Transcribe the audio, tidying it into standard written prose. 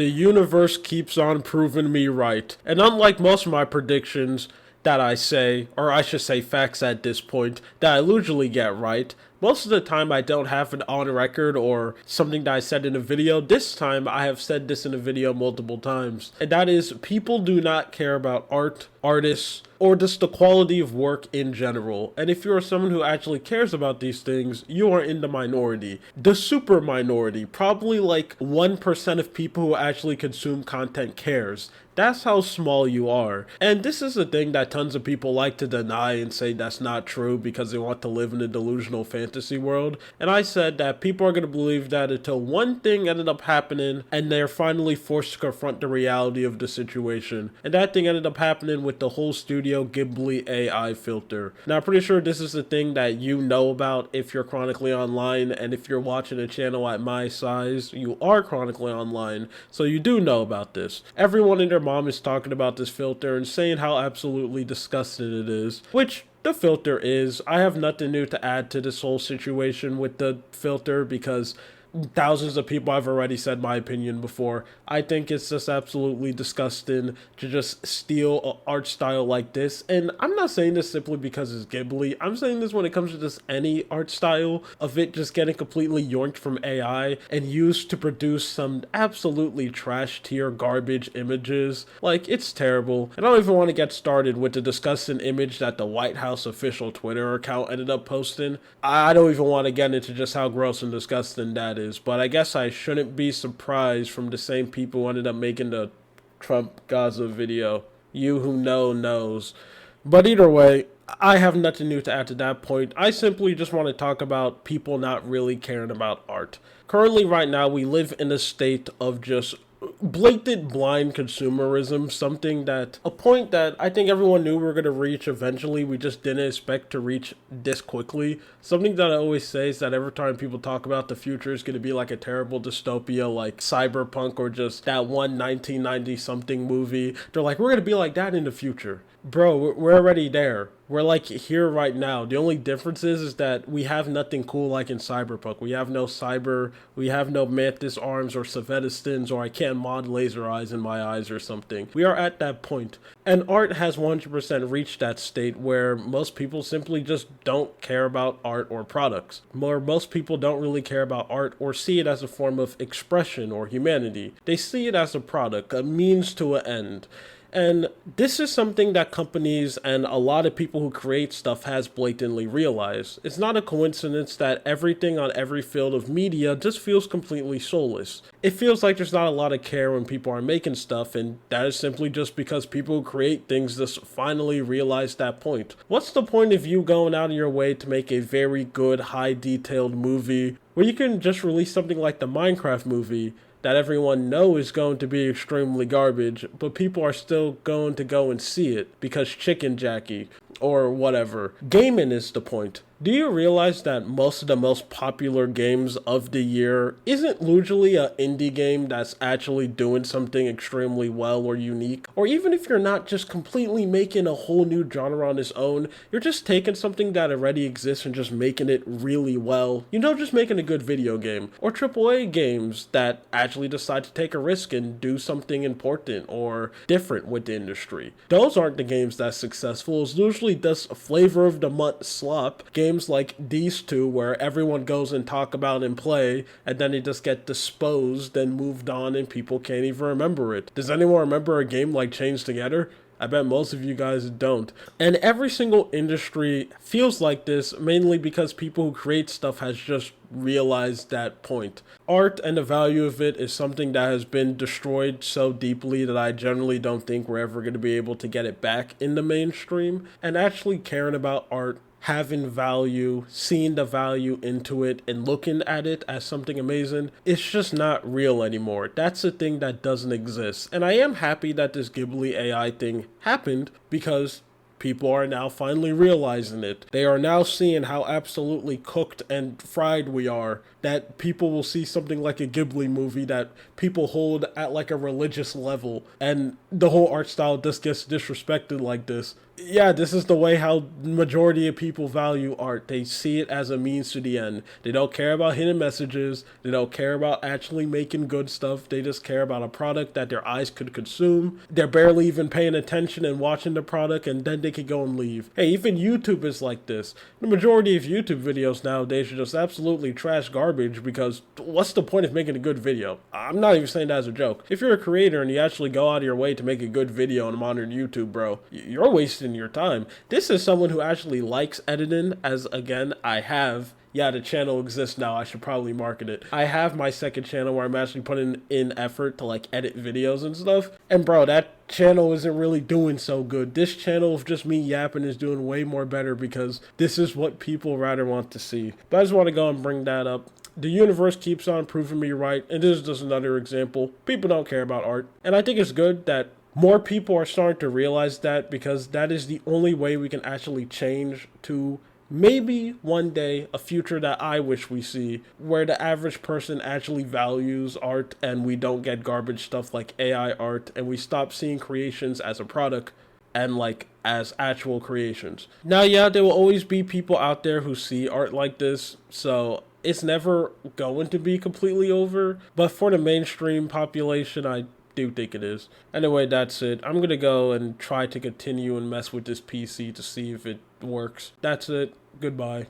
The universe keeps on proving me right. And unlike most of my predictions that I say, or I should say facts at this point, that I usually get right, most of the time I don't have it on record or something that I said in a video. This time I have said this in a video multiple times. And that is, people do not care about art, artists, or just the quality of work in general. And if you're someone who actually cares about these things, you are in the minority. The super minority, probably like 1% of people who actually consume content cares. That's how small you are. And this is a thing that tons of people like to deny and say that's not true because they want to live in a delusional fantasy world. And I said that people are going to believe that until one thing ended up happening and they're finally forced to confront the reality of the situation. And that thing ended up happening with the whole Studio Ghibli AI filter. Now, I'm pretty sure this is the thing that you know about if you're chronically online, and if you're watching a channel at my size, you are chronically online, so you do know about this. Everyone and their mom is talking about this filter and saying how absolutely disgusting it is, which the filter is. I have nothing new to add to this whole situation with the filter because thousands of people have already said my opinion before. I think it's just absolutely disgusting to just steal an art style like this. And I'm not saying this simply because it's Ghibli. I'm saying this when it comes to just any art style of it just getting completely yoinked from AI and used to produce some absolutely trash tier garbage images. Like, it's terrible. And I don't even want to get started with the disgusting image that the White House official Twitter account ended up posting. I don't even want to get into just how gross and disgusting that is, but I guess I shouldn't be surprised from the same people who ended up making the Trump Gaza video. You who know knows. But either way, I have nothing new to add to that point. I simply just want to talk about people not really caring about art. Currently, right now, we live in a state of just blatant blind consumerism, a point that I think everyone knew we were going to reach eventually. We just didn't expect to reach this quickly. Something that I always say is that every time people talk about the future is going to be like a terrible dystopia like Cyberpunk or just that one 1990 something movie, they're like, we're going to be like that in the future. Bro, we're already there. We're like here right now. The only difference is that we have nothing cool like in Cyberpunk. We have no cyber, we have no mantis arms or Savetistins, or I can't mod laser eyes in my eyes or something. We are at that point. And art has 100% reached that state where most people simply just don't care about art or products. Most people don't really care about art or see it as a form of expression or humanity. They see it as a product, a means to an end. And this is something that companies and a lot of people who create stuff has blatantly realized. It's not a coincidence that everything on every field of media just feels completely soulless. It feels like there's not a lot of care when people are making stuff, and that is simply just because people who create things just finally realize that point. What's the point of you going out of your way to make a very good, high-detailed movie where you can just release something like the Minecraft movie that everyone knows is going to be extremely garbage, but people are still going to go and see it because Chicken Jackie or whatever. Gaming is the point. Do you realize that most of the most popular games of the year isn't usually an indie game that's actually doing something extremely well or unique? Or even if you're not just completely making a whole new genre on its own, you're just taking something that already exists and just making it really well. Just making a good video game. Or AAA games that actually decide to take a risk and do something important or different with the industry. Those aren't the games that's successful. It's usually just a flavor of the month slop. Games like these two where everyone goes and talk about and play, and then they just get disposed and moved on and people can't even remember it. Does anyone remember a game like Chains Together? I bet most of you guys don't. And every single industry feels like this, mainly because people who create stuff has just realized that point. Art and the value of it is something that has been destroyed so deeply that I generally don't think we're ever going to be able to get it back in the mainstream. And actually caring about art, having value, seeing the value into it, and looking at it as something amazing, it's just not real anymore. That's a thing that doesn't exist. And I am happy that this Ghibli AI thing happened because people are now finally realizing it. They are now seeing how absolutely cooked and fried we are, that people will see something like a Ghibli movie that people hold at like a religious level, and the whole art style just gets disrespected like this. Yeah, this is the way how majority of people value art. They see it as a means to the end. They don't care about hidden messages. They don't care about actually making good stuff. They just care about a product that their eyes could consume. They're barely even paying attention and watching the product, and then they could go and leave. Hey, even YouTube is like this. The majority of YouTube videos nowadays are just absolutely trash garbage because what's the point of making a good video? I'm not even saying that as a joke. If you're a creator and you actually go out of your way to make a good video on modern YouTube, bro, you're wasting your time. This is someone who actually likes editing, as again, I have. Yeah, the channel exists now. I should probably market it. I have my second channel where I'm actually putting in effort to like edit videos and stuff. And bro, that channel isn't really doing so good. This channel of just me yapping is doing way more better because this is what people rather want to see. But I just want to go and bring that up. The universe keeps on proving me right, and this is just another example. People don't care about art. And I think it's good that more people are starting to realize that because that is the only way we can actually change to maybe one day a future that I wish we see where the average person actually values art and we don't get garbage stuff like AI art and we stop seeing creations as a product and like as actual creations. Now, yeah, there will always be people out there who see art like this, so it's never going to be completely over, but for the mainstream population, I do think it is. Anyway, that's it. I'm gonna go and try to continue and mess with this PC to see if it works. That's it. Goodbye.